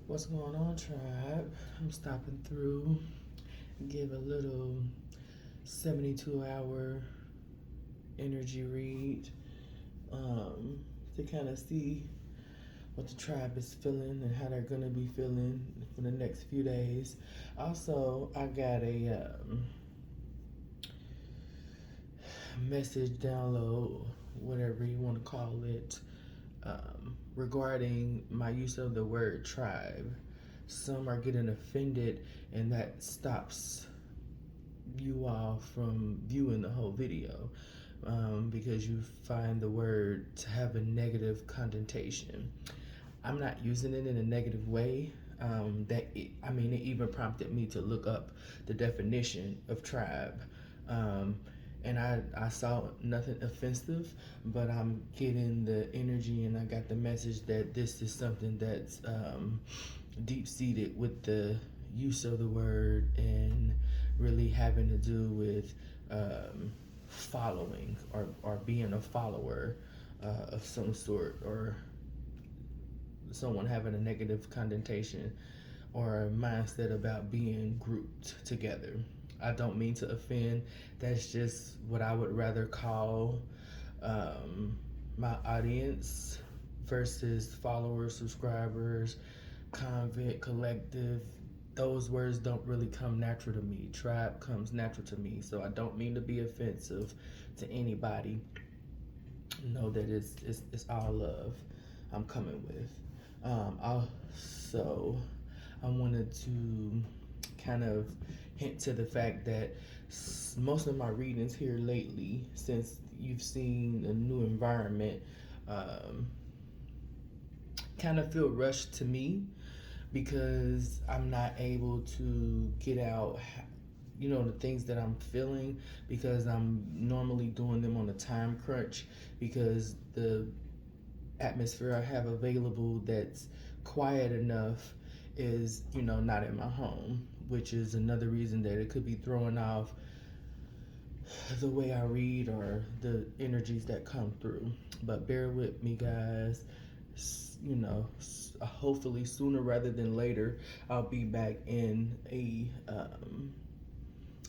What's going on, tribe? I'm stopping through, give a little 72-hour energy read to kind of see what the tribe is feeling and how they're going to be feeling for the next few days. Also, I got a message download, whatever you want to call it, regarding my use of the word tribe. Some are getting offended, and that stops you all from viewing the whole video because you find the word to have a negative connotation. I'm not using it in a negative way. It even prompted me to look up the definition of tribe. And I saw nothing offensive, but I'm getting the energy and I got the message that this is something that's deep-seated with the use of the word and really having to do with following or being a follower of some sort, or someone having a negative connotation or a mindset about being grouped together. I don't mean to offend. That's just what I would rather call my audience versus followers, subscribers, convent, collective. Those words don't really come natural to me. Tribe comes natural to me. So I don't mean to be offensive to anybody. Know that it's all love I'm coming with. Also, I wanted to kind of hint to the fact that most of my readings here lately, since you've seen a new environment, kind of feel rushed to me because I'm not able to get out, the things that I'm feeling, because I'm normally doing them on a time crunch, because the atmosphere I have available that's quiet enough is, not in my home, which is another reason that it could be throwing off the way I read or the energies that come through. But bear with me, guys. Hopefully sooner rather than later, I'll be back in an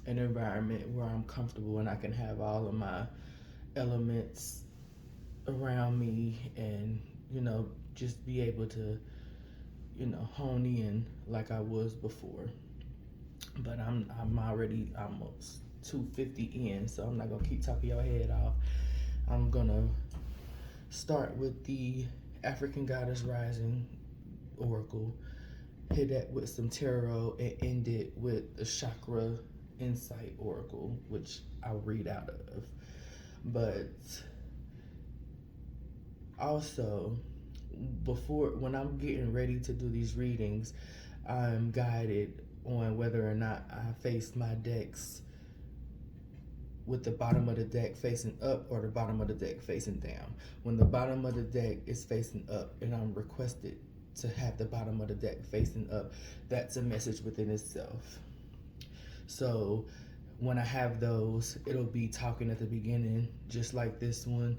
environment where I'm comfortable and I can have all of my elements around me and just be able to hone in like I was before. But I'm already almost 250 in, so I'm not gonna keep talking your head off. I'm gonna start with the African Goddess Rising Oracle, hit that with some tarot, and end it with the Chakra Insight Oracle, which I'll read out of. But also, when I'm getting ready to do these readings, I'm guided on whether or not I face my decks with the bottom of the deck facing up or the bottom of the deck facing down. When the bottom of the deck is facing up and I'm requested to have the bottom of the deck facing up, that's a message within itself. So when I have those, it'll be talking at the beginning, just like this one.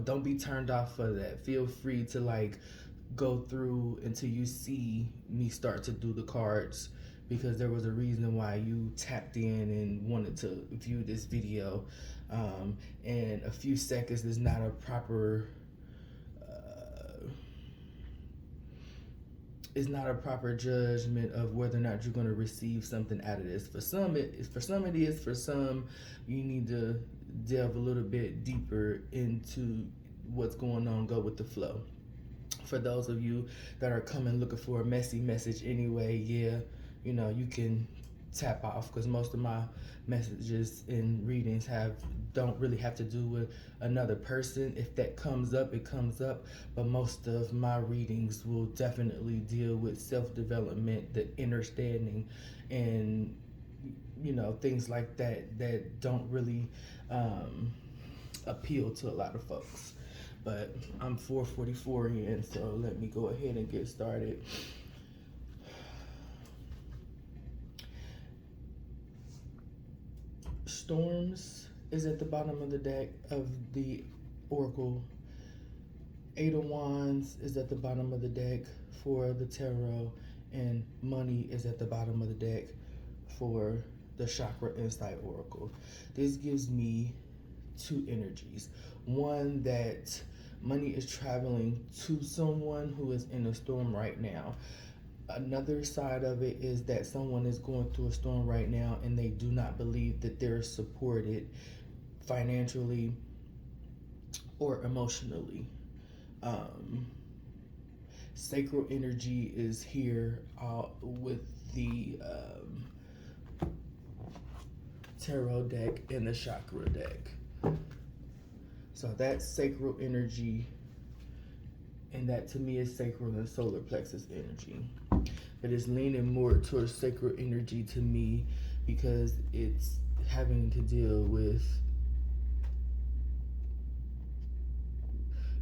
Don't be turned off for that. Feel free to go through until you see me start to do the cards, because there was a reason why you tapped in and wanted to view this video. And a few seconds is not a proper judgment of whether or not you're going to receive something out of this. For some it is, for some you need to delve a little bit deeper into what's going on, go with the flow. For those of you that are coming looking for a messy message anyway, you can tap off, because most of my messages and readings don't really have to do with another person. If that comes up, it comes up, but most of my readings will definitely deal with self-development, the understanding, and things like that don't really appeal to a lot of folks. But I'm 4:44 in, so let me go ahead and get started. Storms is at the bottom of the deck of the Oracle, Eight of Wands is at the bottom of the deck for the tarot, and money is at the bottom of the deck for the Chakra Insight Oracle. This gives me two energies. One, that money is traveling to someone who is in a storm right now. Another side of it is that someone is going through a storm right now and they do not believe that they're supported financially or emotionally. Sacral energy is here with the tarot deck and the chakra deck. So that's sacral energy, and that to me is sacral and solar plexus energy. But it's leaning more towards sacral energy to me because it's having to deal with,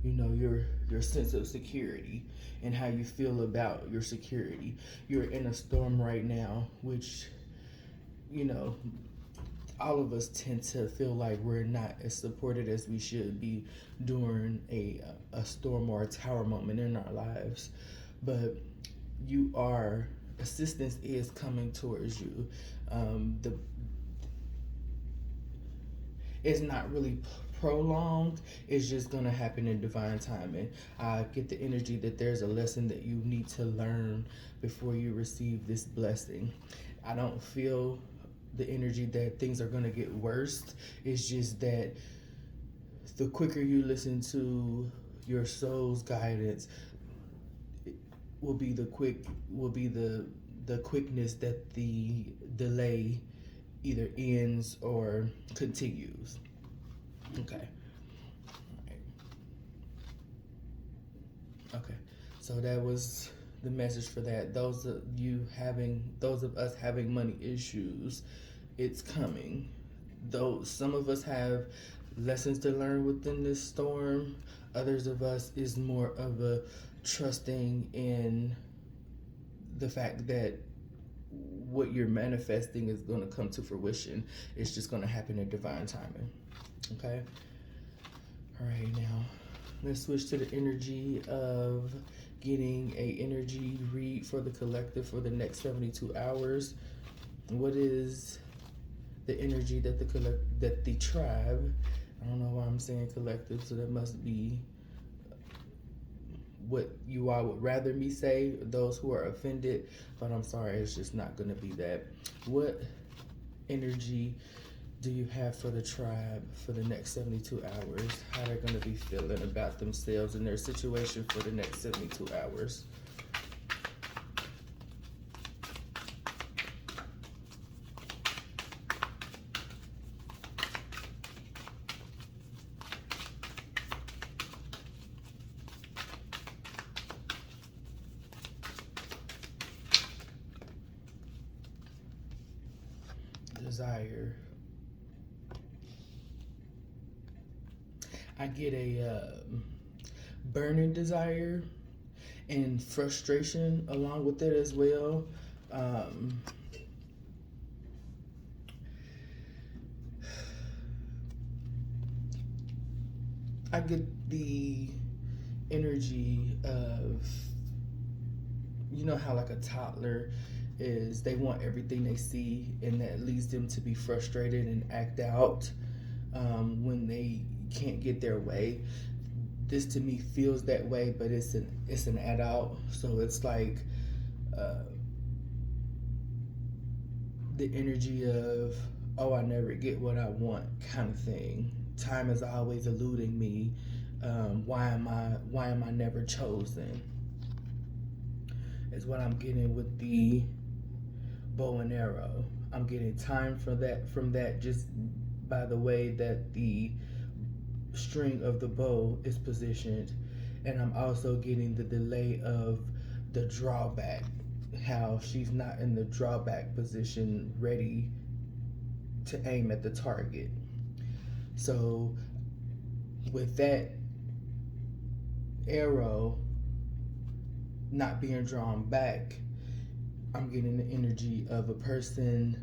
you know, your sense of security and how you feel about your security. You're in a storm right now, which, you know, all of us tend to feel like we're not as supported as we should be during a storm or a tower moment in our lives. But assistance is coming towards you. It's not really prolonged. It's just going to happen in divine timing. I get the energy that there's a lesson that you need to learn before you receive this blessing. I don't feel the energy that things are going to get worse. It's just that the quicker you listen to your soul's guidance will be the quickness that the delay either ends or continues. Okay. All right. Okay. So that was the message for that. Those of us having money issues, it's coming. Though some of us have lessons to learn within this storm, others of us is more of a trusting in the fact that what you're manifesting is going to come to fruition. It's just going to happen in divine timing. Okay? All right, now let's switch to the energy of getting a energy read for the collective for the next 72 hours. What is the energy that the tribe, I don't know why I'm saying collective, so that must be what you all would rather me say, those who are offended, but I'm sorry, it's just not going to be that. What energy do you have for the tribe for the next 72 hours? How they're going to be feeling about themselves and their situation for the next 72 hours? Desire. I get a burning desire and frustration along with it as well. I get the energy of, you know how like a toddler is, they want everything they see, and that leads them to be frustrated and act out when they can't get their way. This to me feels that way, but it's an adult, so it's like the energy of, oh, I never get what I want kind of thing. Time is always eluding me. Why am I never chosen? Is what I'm getting with the bow and arrow. I'm getting time from that just by the way that the string of the bow is positioned, and I'm also getting the delay of the drawback, how she's not in the drawback position ready to aim at the target. So with that arrow not being drawn back, I'm getting the energy of a person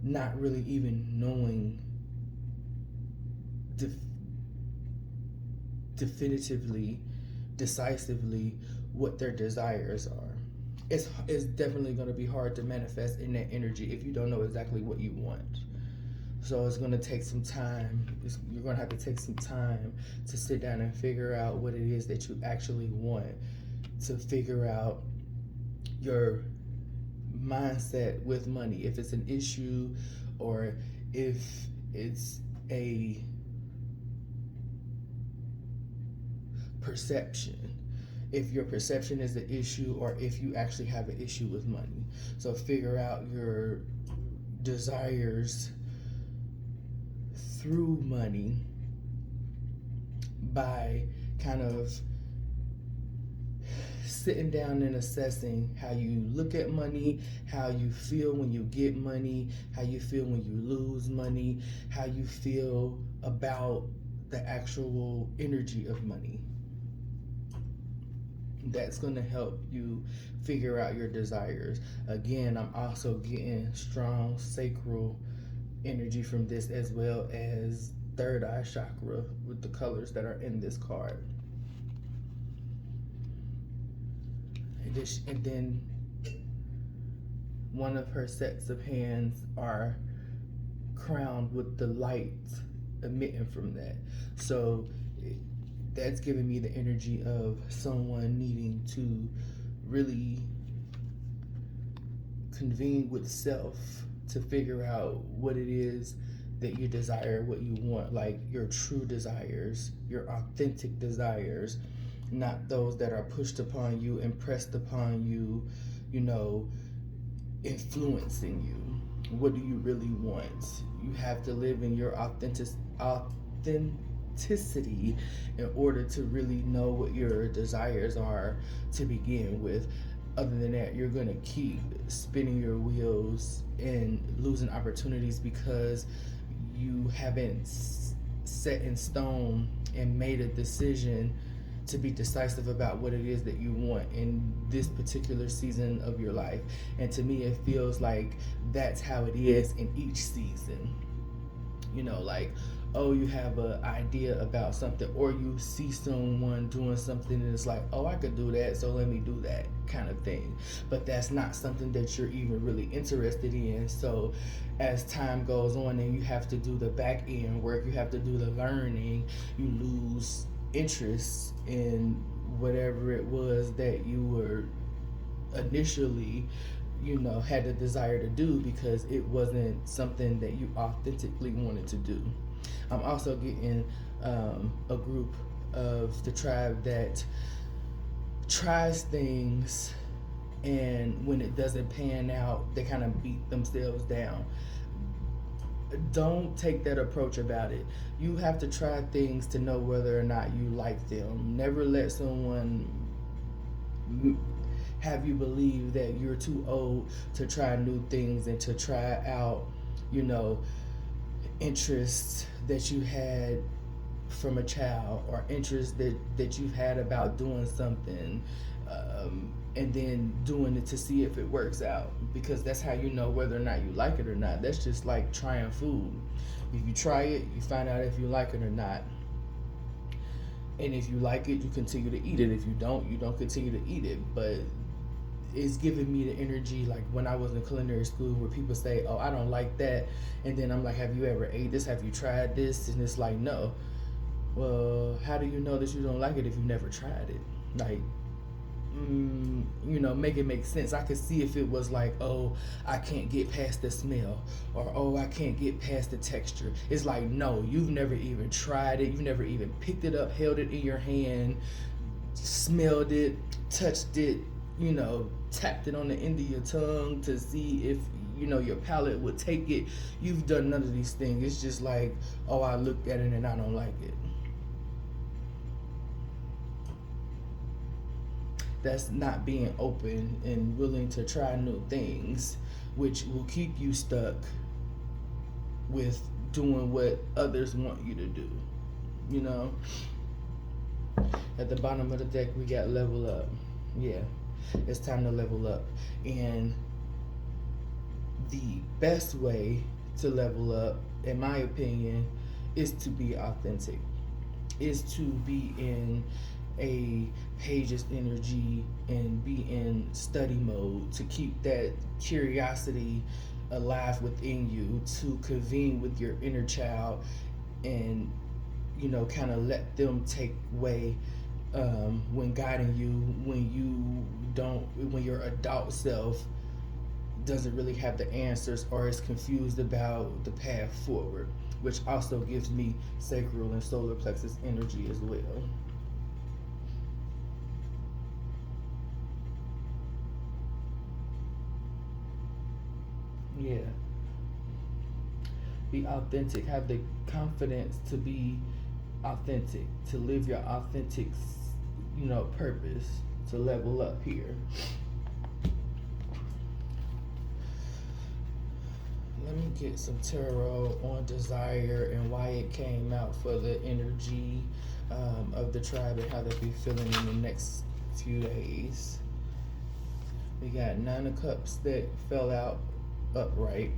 not really even knowing definitively decisively what their desires are. It's definitely going to be hard to manifest in that energy if you don't know exactly what you want. So it's going to take some time. You're going to have to take some time to sit down and figure out what it is that you actually want, to figure out your mindset with money, if it's an issue or if it's a perception, if your perception is the issue or if you actually have an issue with money. So figure out your desires through money by kind of sitting down and assessing how you look at money, how you feel when you get money, how you feel when you lose money, how you feel about the actual energy of money. That's going to help you figure out your desires. Again, I'm also getting strong sacral energy from this, as well as third eye chakra with the colors that are in this card. And then one of her sets of hands are crowned with the light emitting from that. So that's giving me the energy of someone needing to really convene with self to figure out what it is that you desire, what you want, like your true desires, your authentic desires, not those that are pushed upon you, impressed upon you, influencing you. What do you really want? You have to live in your authenticity in order to really know what your desires are to begin with. Other than that, you're going to keep spinning your wheels and losing opportunities because you haven't set in stone and made a decision to be decisive about what it is that you want in this particular season of your life. And to me, it feels like that's how it is in each season. Like, oh, you have an idea about something, or you see someone doing something and it's like, oh, I could do that, so let me do that kind of thing. But that's not something that you're even really interested in. So as time goes on and you have to do the back end work, you have to do the learning, you lose interest in whatever it was that you were initially had the desire to do, because it wasn't something that you authentically wanted to do. I'm also getting a group of the tribe that tries things, and when it doesn't pan out, they kind of beat themselves down. Don't take that approach about it. You have to try things to know whether or not you like them. Never let someone have you believe that you're too old to try new things and to try out, interests that you had from a child, or interests that you've had about doing something, and then doing it to see if it works out, because that's how you know whether or not you like it or not. That's just like trying food. If you try it, you find out if you like it or not. And if you like it, you continue to eat it. If you don't continue to eat it. But it's giving me the energy like when I was in culinary school, where people say, oh, I don't like that, and then I'm like, have you ever ate this? Have you tried this? And it's like, no. Well, how do you know that you don't like it if you never tried it? Like, make it make sense. I could see if it was like, oh, I can't get past the smell, or oh, I can't get past the texture. It's like, no, you've never even tried it. You've never even picked it up, held it in your hand, smelled it, touched it, tapped it on the end of your tongue to see if your palate would take it. You've done none of these things. It's just like, oh, I looked at it and I don't like it. That's not being open and willing to try new things, which will keep you stuck with doing what others want you to do. At the bottom of the deck, we got level up. Yeah, it's time to level up. And the best way to level up, in my opinion, is to be authentic, is to be in a pages energy and be in study mode to keep that curiosity alive within you, to convene with your inner child and kind of let them take way when guiding you, when you don't, when your adult self doesn't really have the answers or is confused about the path forward, which also gives me sacral and solar plexus energy as well. Yeah. Be authentic. Have the confidence to be authentic, to live your authentic, purpose, to level up here. Let me get some tarot on desire and why it came out for the energy of the tribe and how they'll be feeling in the next few days. We got 9 of Cups that fell out upright,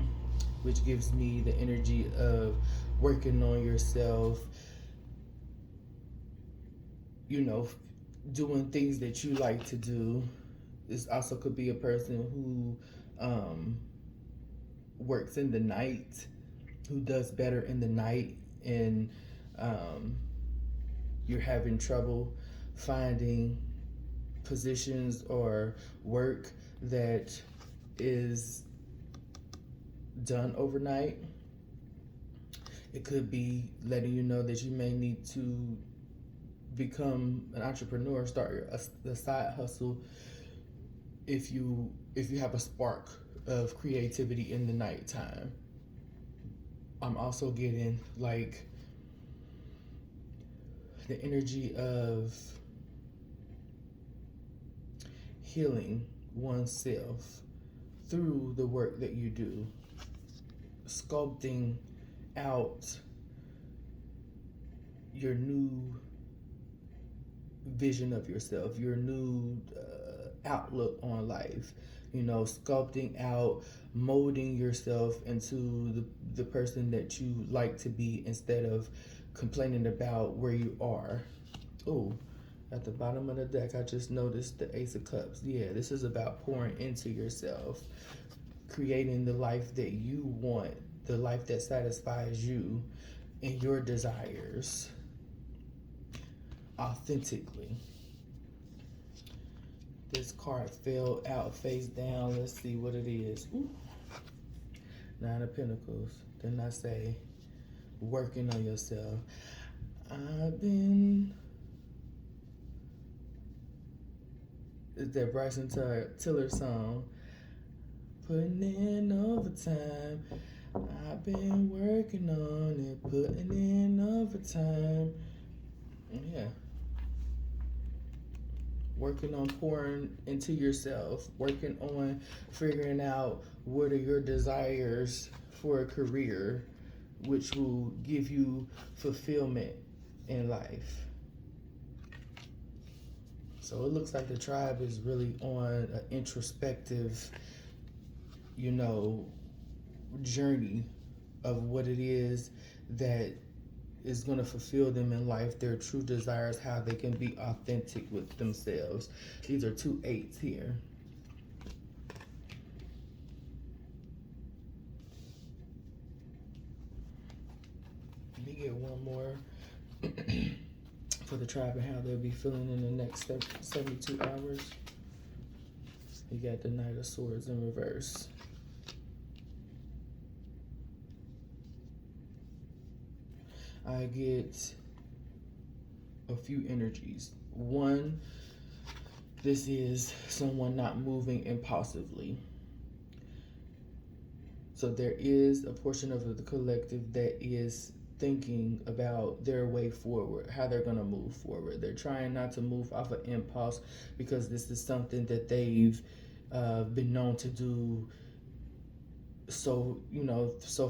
which gives me the energy of working on yourself, doing things that you like to do. This also could be a person who works in the night, who does better in the night, and you're having trouble finding positions or work that is done overnight. It could be letting you know that you may need to become an entrepreneur, start a side hustle if you have a spark of creativity in the nighttime. I'm also getting like the energy of healing oneself through the work that you do, sculpting out your new vision of yourself, your new outlook on life, sculpting out, molding yourself into the person that you like to be instead of complaining about where you are. Oh, at the bottom of the deck, I just noticed the Ace of Cups. Yeah, this is about pouring into yourself, creating the life that you want, the life that satisfies you and your desires authentically. This card fell out face down. Let's see what it is. Ooh. 9 of Pentacles. Then I say, working on yourself. I've been... It's that Bryson Tiller song. Putting in overtime. I've been working on it. Putting in overtime. Yeah. Working on pouring into yourself, working on figuring out what are your desires for a career, which will give you fulfillment in life. So it looks like the tribe is really on an introspective, journey of what it is that is going to fulfill them in life, their true desires, how they can be authentic with themselves. These are 2 8s here. Let me get one more for the tribe and how they'll be feeling in the next 72 hours. You got the Knight of Swords in reverse. I get a few energies. One, this is someone not moving impulsively. So there is a portion of the collective that is thinking about their way forward, how they're going to move forward. They're trying not to move off of impulse because this is something that they've been known to do so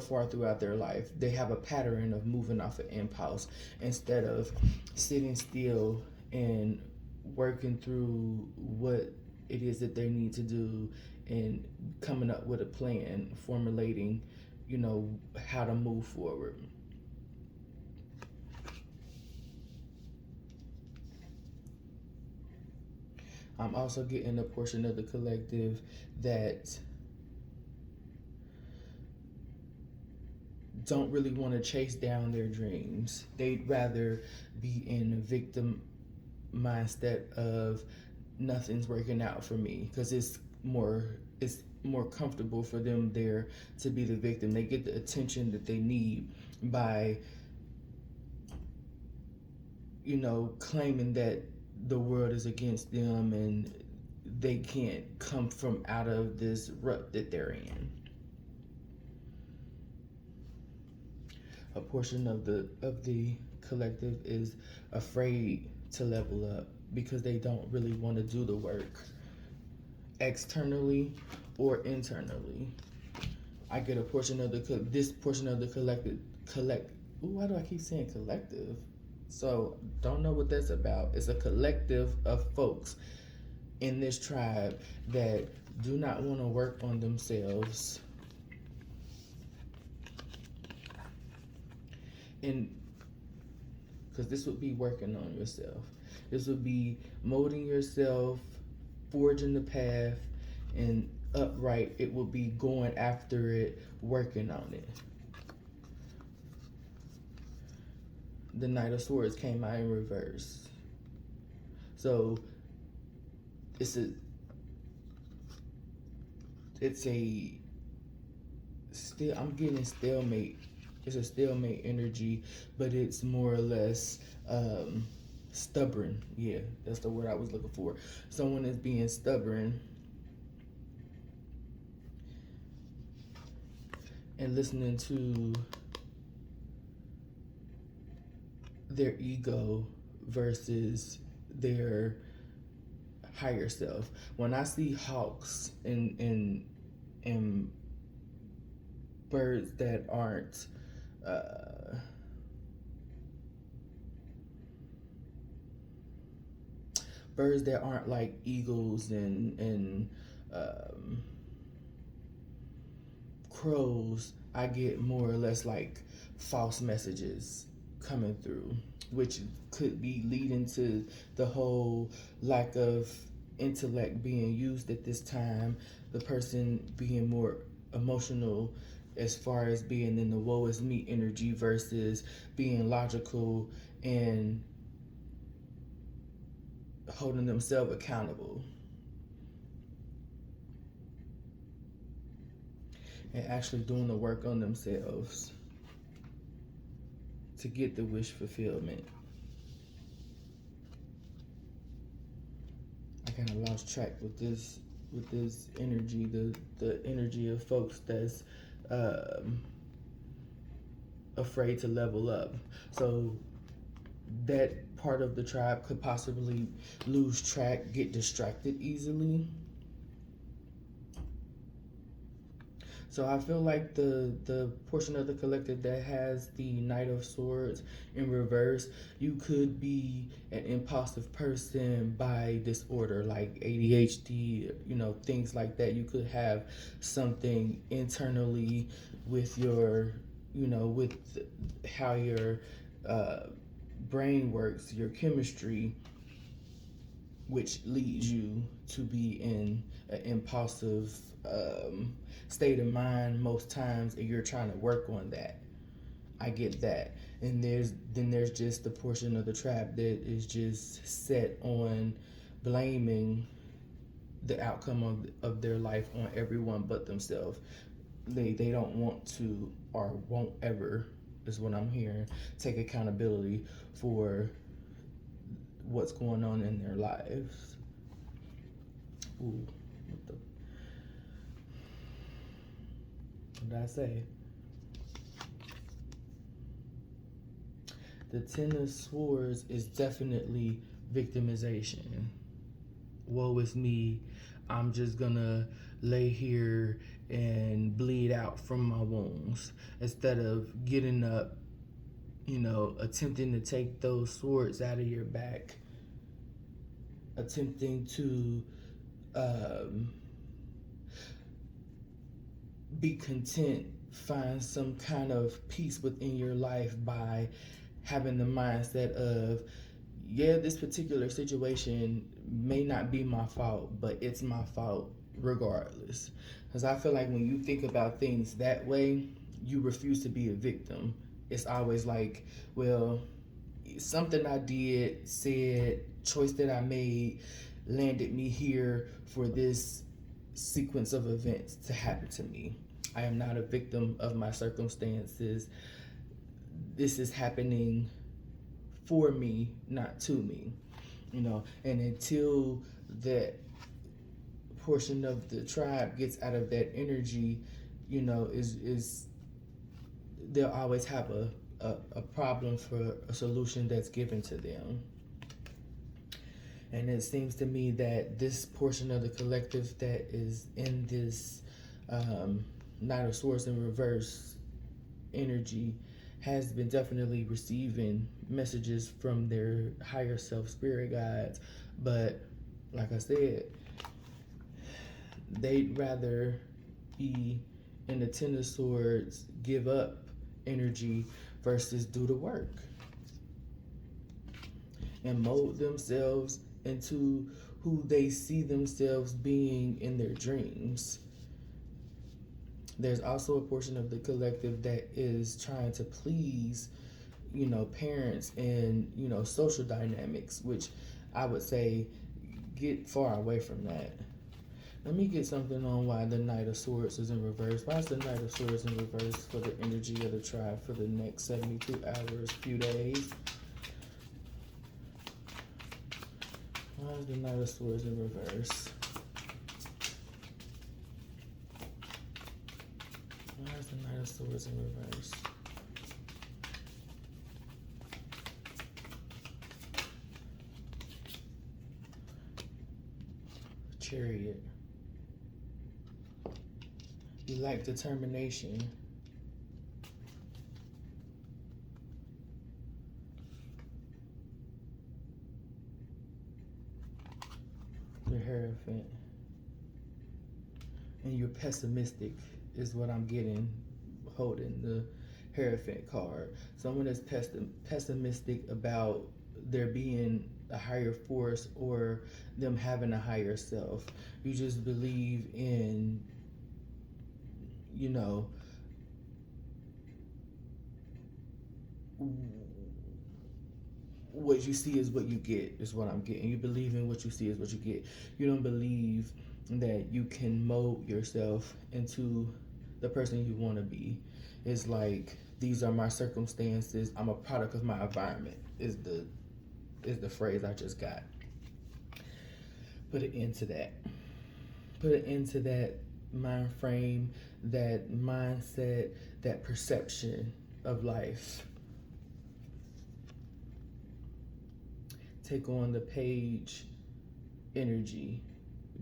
far throughout their life. They have a pattern of moving off of impulse instead of sitting still and working through what it is that they need to do and coming up with a plan, formulating, how to move forward. I'm also getting a portion of the collective that don't really want to chase down their dreams. They'd rather be in a victim mindset of nothing's working out for me, because it's more comfortable for them there to be the victim. They get the attention that they need by claiming that the world is against them and they can't come from out of this rut that they're in. A portion of the collective is afraid to level up because they don't really want to do the work externally or internally. I get a portion of this portion of the collective. Why do I keep saying collective? So don't know what that's about. It's a collective of folks in this tribe that do not want to work on themselves. And because this would be working on yourself. This would be molding yourself, forging the path, and upright. It would be going after it, working on it. The Knight of Swords came out in reverse. So I'm getting stalemate. It's a stalemate energy, but it's more or less stubborn. Yeah, that's the word I was looking for. Someone is being stubborn and listening to their ego versus their higher self. When I see hawks and birds that aren't like eagles and crows, I get more or less like false messages coming through, which could be leading to the whole lack of intellect being used at this time, the person being more emotional as far as being in the woe is me energy versus being logical and holding themselves accountable and actually doing the work on themselves to get the wish fulfillment. I kind of lost track with this energy, the energy of folks that's afraid to level up. So that part of the tribe could possibly lose track, get distracted easily. So I feel like the portion of the collective that has the Knight of Swords in reverse, you could be an impulsive person by disorder, like ADHD, things like that. You could have something internally with your, with how your brain works, your chemistry, which leads you to be in an impulsive state of mind most times, and you're trying to work on that. I get that. And there's just the portion of the tribe that is just set on blaming the outcome of their life on everyone but themselves. They don't want to, or won't ever, is what I'm hearing, take accountability for what's going on in their lives. Ooh, what did I say? The Ten of Swords is definitely victimization. Woe is me. I'm just gonna lay here and bleed out from my wounds instead of getting up, attempting to take those swords out of your back, attempting to be content, find some kind of peace within your life by having the mindset of yeah, this particular situation may not be my fault, but it's my fault regardless. Because I feel like when you think about things that way, you refuse to be a victim. It's always like, well, something I did, said, choice that I made landed me here for this sequence of events to happen to me. I am not a victim of my circumstances. This is happening for me, not to me. And until that portion of the tribe gets out of that energy, is they'll always have a problem for a solution that's given to them. And it seems to me that this portion of the collective that is in this Knight of Swords in reverse energy has been definitely receiving messages from their higher self spirit guides. But like I said, they'd rather be in the Ten of Swords, give up energy versus do the work and mold themselves into who they see themselves being in their dreams. There's also a portion of the collective that is trying to please, parents and, social dynamics, which I would say get far away from that. Let me get something on why the Knight of Swords is in reverse. Why is the Knight of Swords in reverse for the energy of the tribe for the next 72 hours, few days? Why is the Knight of Swords in reverse? Why is the Knight of Swords in reverse? Chariot. You like determination. The Hierophant. And you're pessimistic is what I'm getting holding the Hierophant card. Someone that's pessimistic about there being a higher force or them having a higher self. You just believe in, what you see is what you get, is what I'm getting. You believe in what you see is what you get. You don't believe that you can mold yourself into the person you want to be. It's like, these are my circumstances. I'm a product of my environment, is the phrase I just got. Put an end to that. Put an end to that mind frame, that mindset, that perception of life. Take on the page energy.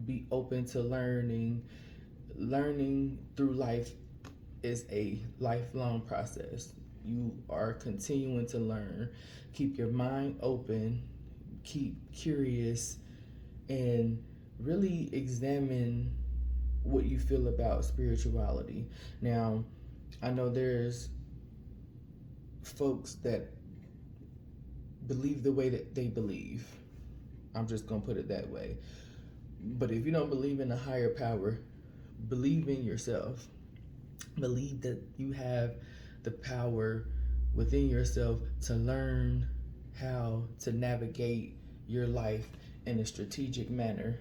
Be open to learning. Learning through life is a lifelong process. You are continuing to learn. Keep your mind open. Keep curious. And really examine what you feel about spirituality. Now, I know there's folks that believe the way that they believe. I'm just going to put it that way. But if you don't believe in a higher power, believe in yourself. Believe that you have the power within yourself to learn how to navigate your life in a strategic manner,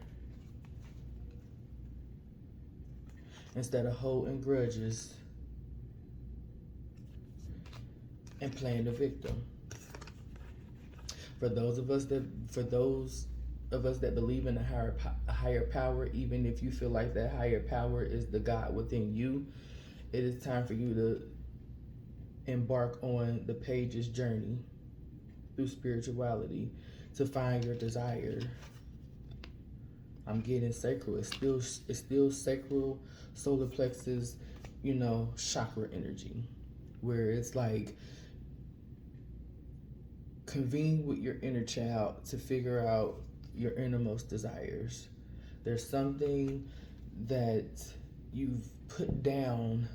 instead of holding grudges and playing the victim. For those of us that believe in a higher power, even if you feel like that higher power is the God within you, it is time for you to embark on the page's journey through spirituality to find your desire. I'm getting sacral. It's still sacral, solar plexus, chakra energy, where it's like, convene with your inner child to figure out your innermost desires. There's something that you've put down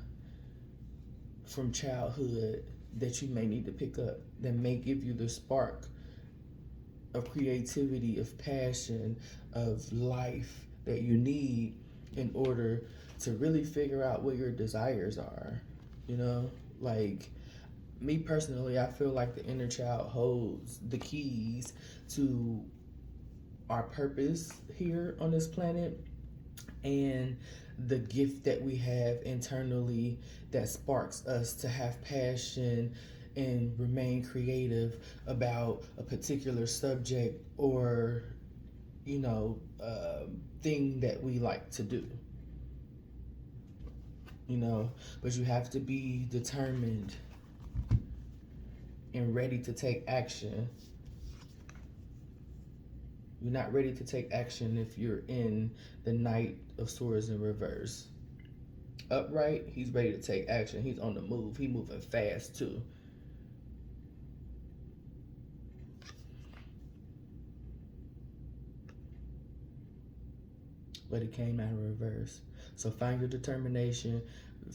from childhood that you may need to pick up, that may give you the spark of creativity, of passion, of life that you need in order to really figure out what your desires are. You know, like me personally, I feel like the inner child holds the keys to our purpose here on this planet and the gift that we have internally that sparks us to have passion and remain creative about a particular subject or, you know, thing that we like to do. You know, but you have to be determined and ready to take action. You're not ready to take action if you're in the Knight of Swords in reverse. Upright, he's ready to take action. He's on the move. He's moving fast too. But it came out of reverse. So find your determination.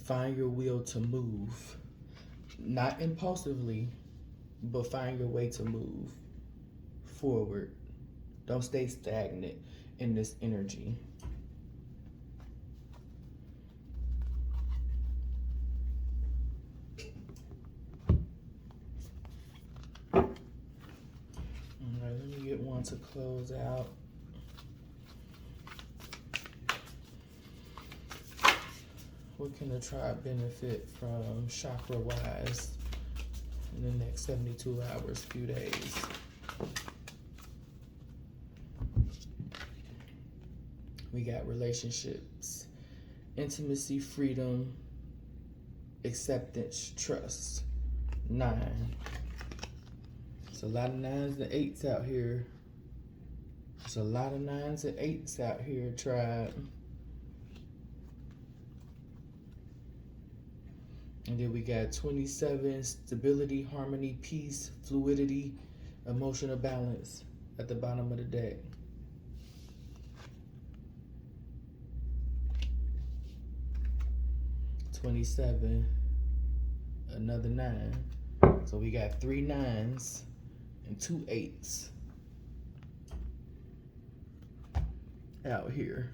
Find your will to move. Not impulsively, but find your way to move forward. Don't stay stagnant in this energy. All right, let me get one to close out. What can the tribe benefit from chakra-wise in the next 72 hours, few days? We got relationships, intimacy, freedom, acceptance, trust. 9. There's a lot of 9s and 8s out here. There's a lot of 9s and 8s out here, tribe. And then we got 27, stability, harmony, peace, fluidity, emotional balance at the bottom of the deck. 27, another 9. So we got 3 9s and 2 8s out here.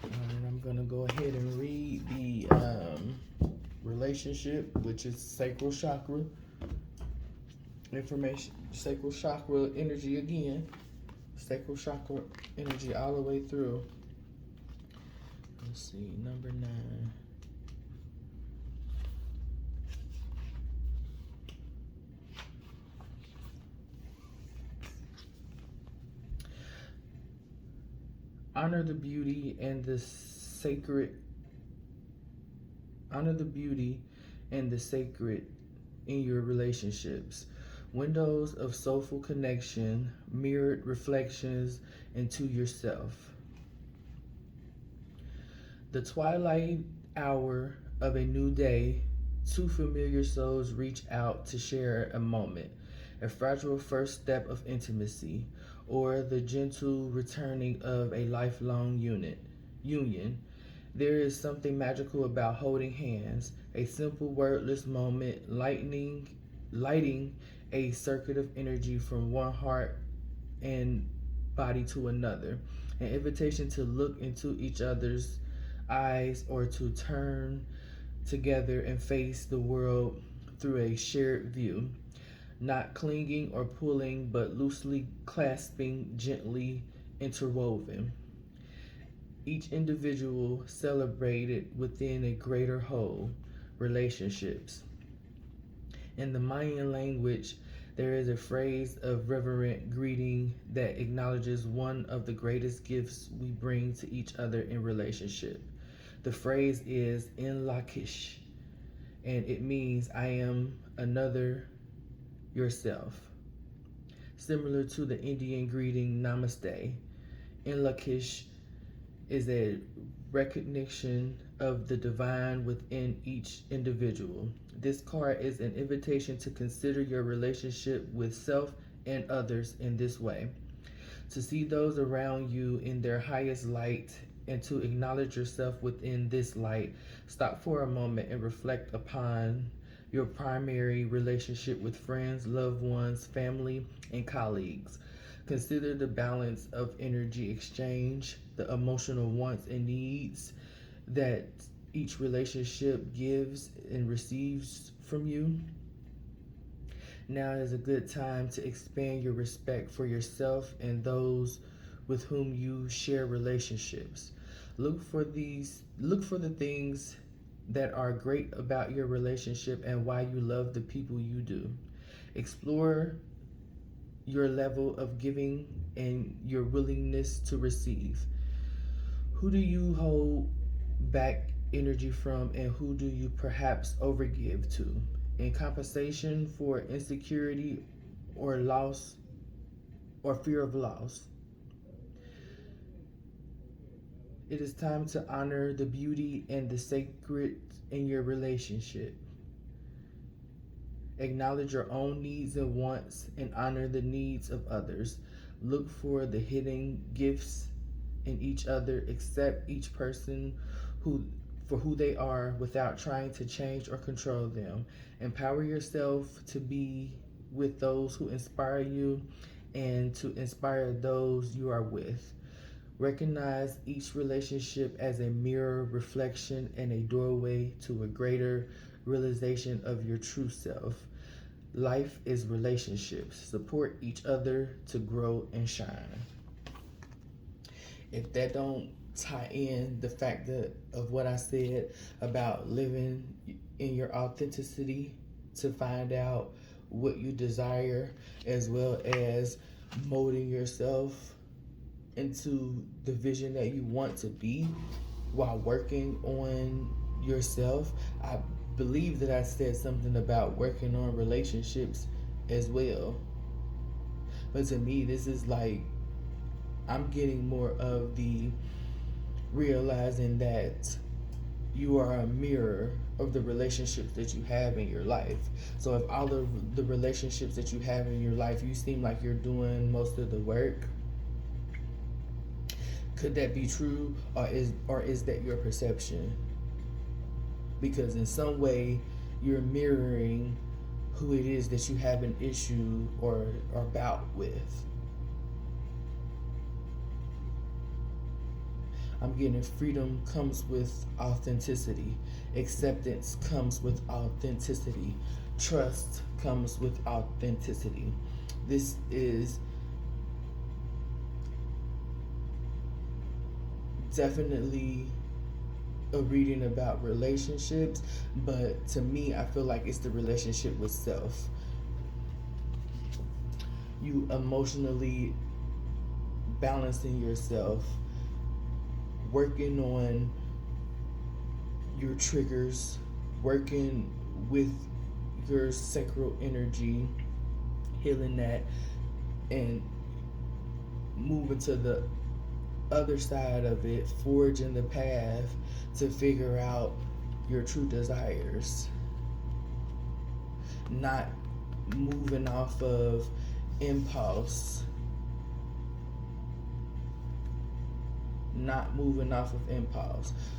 And I'm gonna go ahead and read the relationship, which is sacral chakra information, sacral chakra energy again, sacral chakra energy all the way through. Let's see, number 9. Honor the beauty and the sacred. Honor the beauty and the sacred in your relationships. Windows of soulful connection, mirrored reflections into yourself. The twilight hour of a new day, 2 familiar souls reach out to share a moment, a fragile first step of intimacy, or the gentle returning of a lifelong union. There is something magical about holding hands, a simple wordless moment, lighting a circuit of energy from one heart and body to another, an invitation to look into each other's eyes or to turn together and face the world through a shared view. Not clinging or pulling, but loosely clasping, gently interwoven. Each individual celebrated within a greater whole, relationships. In the Mayan language, there is a phrase of reverent greeting that acknowledges one of the greatest gifts we bring to each other in relationship. The phrase is in Lakish, and it means I am another yourself. Similar to the Indian greeting Namaste, in Lakish is a recognition of the divine within each individual. This card is an invitation to consider your relationship with self and others in this way, to see those around you in their highest light and to acknowledge yourself within this light. Stop for a moment and reflect upon your primary relationship with friends, loved ones, family, and colleagues. Consider the balance of energy exchange, the emotional wants and needs that each relationship gives and receives from you. Now is a good time to expand your respect for yourself and those with whom you share relationships. Look for the things that are great about your relationship and why you love the people you do. Explore your level of giving and your willingness to receive. Who do you hold back energy from, and who do you perhaps overgive to? In compensation for insecurity or loss or fear of loss. It is time to honor the beauty and the sacred in your relationship. Acknowledge your own needs and wants and honor the needs of others. Look for the hidden gifts in each other. Accept each person who for who they are without trying to change or control them. Empower yourself to be with those who inspire you and to inspire those you are with. Recognize each relationship as a mirror, reflection, and a doorway to a greater realization of your true self. Life is relationships. Support each other to grow and shine. If that don't tie in the fact that of what I said about living in your authenticity to find out what you desire, as well as molding yourself into the vision that you want to be while working on yourself. I believe that I said something about working on relationships as well. But to me, this is like I'm getting more of the realizing that you are a mirror of the relationships that you have in your life. So if all of the relationships that you have in your life, you seem like you're doing most of the work, could that be true, or is that your perception? Because in some way you're mirroring who it is that you have an issue or bout with. I'm getting freedom comes with authenticity. Acceptance comes with authenticity. Trust comes with authenticity. This is definitely a reading about relationships, but to me, I feel like it's the relationship with self. You emotionally balancing yourself, working on your triggers, working with your sacral energy, healing that, and moving to the other side of it, forging the path to figure out your true desires. Not moving off of impulse.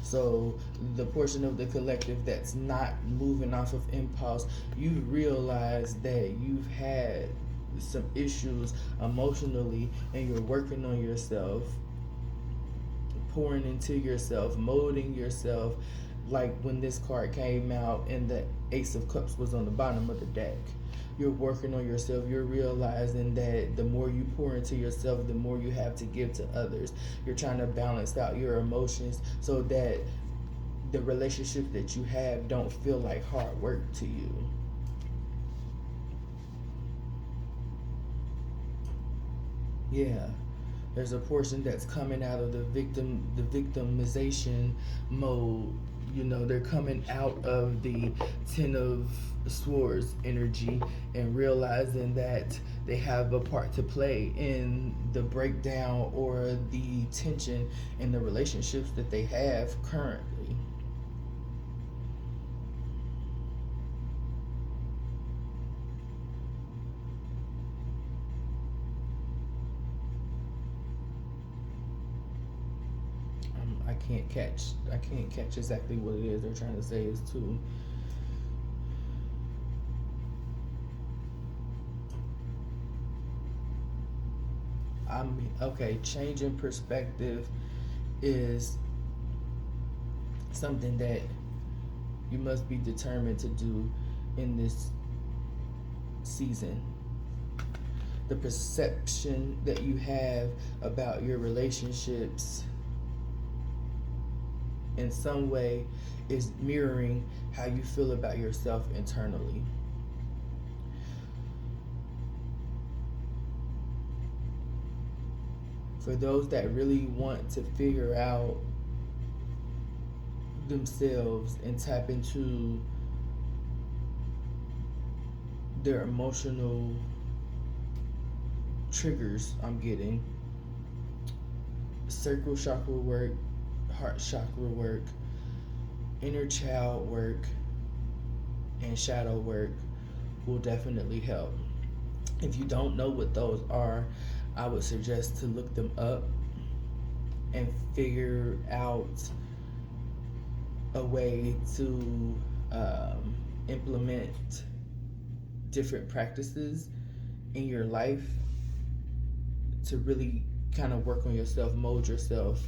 So the portion of the collective that's not moving off of impulse, you realize that you've had some issues emotionally and you're working on yourself, pouring into yourself, molding yourself, like when this card came out and the Ace of Cups was on the bottom of the deck. You're working on yourself. You're realizing that the more you pour into yourself, the more you have to give to others. You're trying to balance out your emotions so that the relationships that you have don't feel like hard work to you. Yeah. There's a portion that's coming out of the victimization mode. You know, they're coming out of the Ten of Swords energy and realizing that they have a part to play in the breakdown or the tension in the relationships that they have currently. I can't catch exactly what it is they're trying to say is too. Okay, changing perspective is something that you must be determined to do in this season. The perception that you have about your relationships in some way is mirroring how you feel about yourself internally. For those that really want to figure out themselves and tap into their emotional triggers, I'm getting sacral chakra work, heart chakra work, inner child work, and shadow work will definitely help. If you don't know what those are, I would suggest to look them up and figure out a way to implement different practices in your life to really kind of work on yourself, mold yourself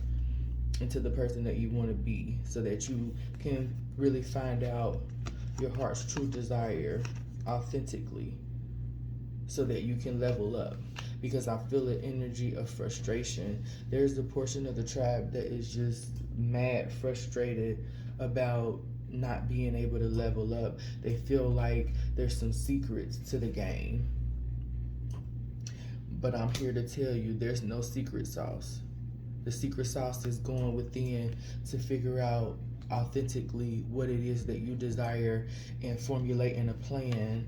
into the person that you want to be, so that you can really find out your heart's true desire authentically, so that you can level up. Because I feel an energy of frustration. There's a portion of the tribe that is just mad frustrated about not being able to level up. They feel like there's some secrets to the game. But I'm here to tell you there's no secret sauce. The secret sauce is going within to figure out authentically what it is that you desire and formulating a plan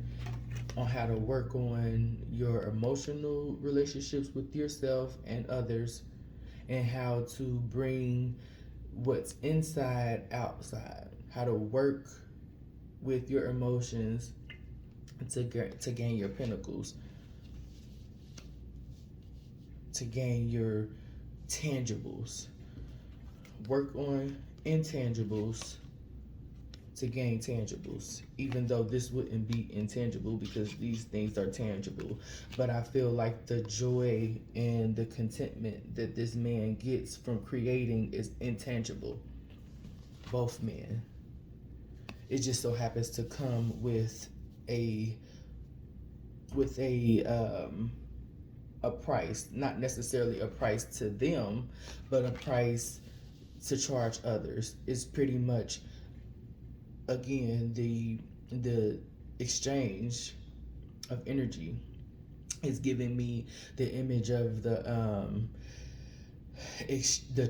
on how to work on your emotional relationships with yourself and others, and how to bring what's inside outside, how to work with your emotions to gain your pinnacles, to gain your tangibles. Work on intangibles to gain tangibles, even though this wouldn't be intangible because these things are tangible. But I feel like the joy and the contentment that this man gets from creating is intangible. Both men. It just so happens to come with a price, not necessarily a price to them, but a price to charge others. It's pretty much, again, the exchange of energy is giving me the image of the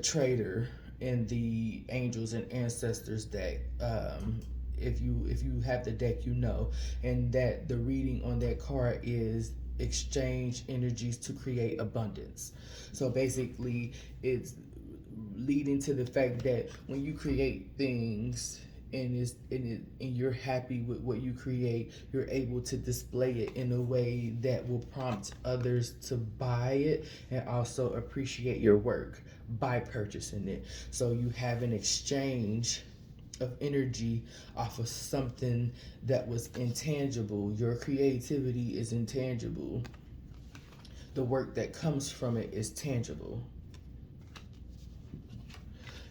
trader and the angels and ancestors deck. If you have the deck, you know, and that the reading on that card is exchange energies to create abundance. So basically, it's leading to the fact that when you create things and you're happy with what you create, you're able to display it in a way that will prompt others to buy it and also appreciate your work by purchasing it. So you have an exchange of energy off of something that was intangible. Your creativity is intangible. The work that comes from it is tangible.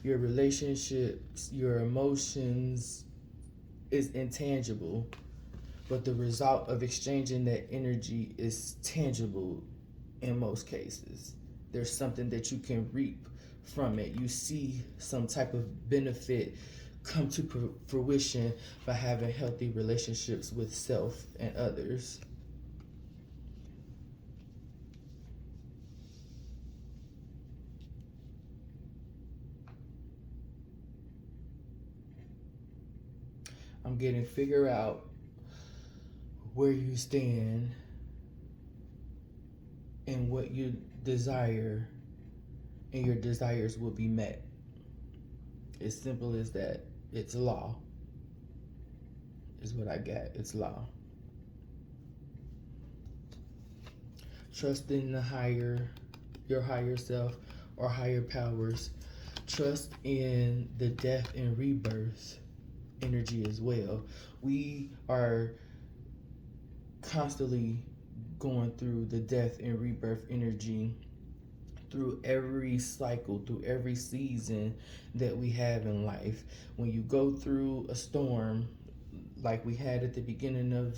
Your relationships, your emotions is intangible, but the result of exchanging that energy is tangible in most cases. There's something that you can reap from it. You see some type of benefit come to fruition by having healthy relationships with self and others. I'm getting figure out where you stand and what you desire, and your desires will be met. As simple as that. It's law, is what I got. It's law. Trust in your higher self or higher powers. Trust in the death and rebirth energy as well. We are constantly going through the death and rebirth energy through every cycle, through every season that we have in life. When you go through a storm, like we had at the beginning of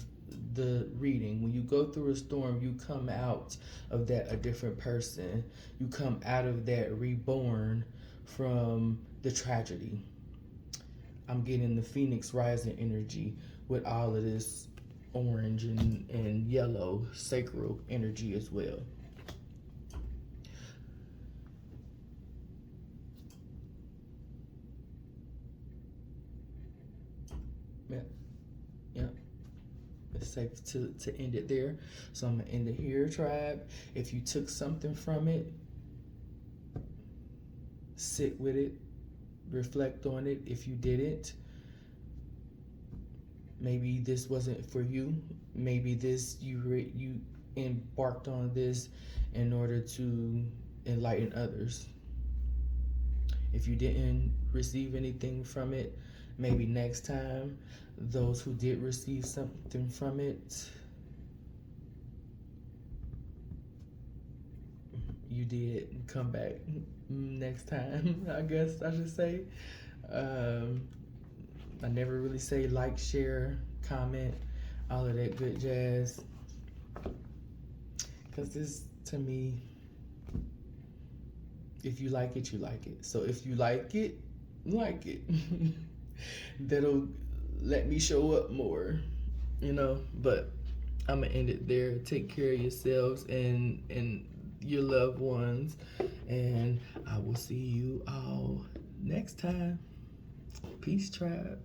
the reading, when you go through a storm, you come out of that a different person. You come out of that reborn from the tragedy. I'm getting the Phoenix rising energy with all of this orange and yellow sacral energy as well. Yeah, yeah. It's safe to end it there. So I'm gonna end it here, tribe. If you took something from it, sit with it, reflect on it. If you didn't, maybe this wasn't for you. Maybe this you embarked on this in order to enlighten others. If you didn't receive anything from it, maybe next time, those who did receive something from it, you did come back next time, I guess I should say. I never really say like, share, comment, all of that good jazz. Because this, to me, if you like it, you like it. So if you like it, that'll let me show up more, you know. But I'm gonna end it there. Take care of yourselves and your loved ones, and I will see you all next time. Peace, tribe.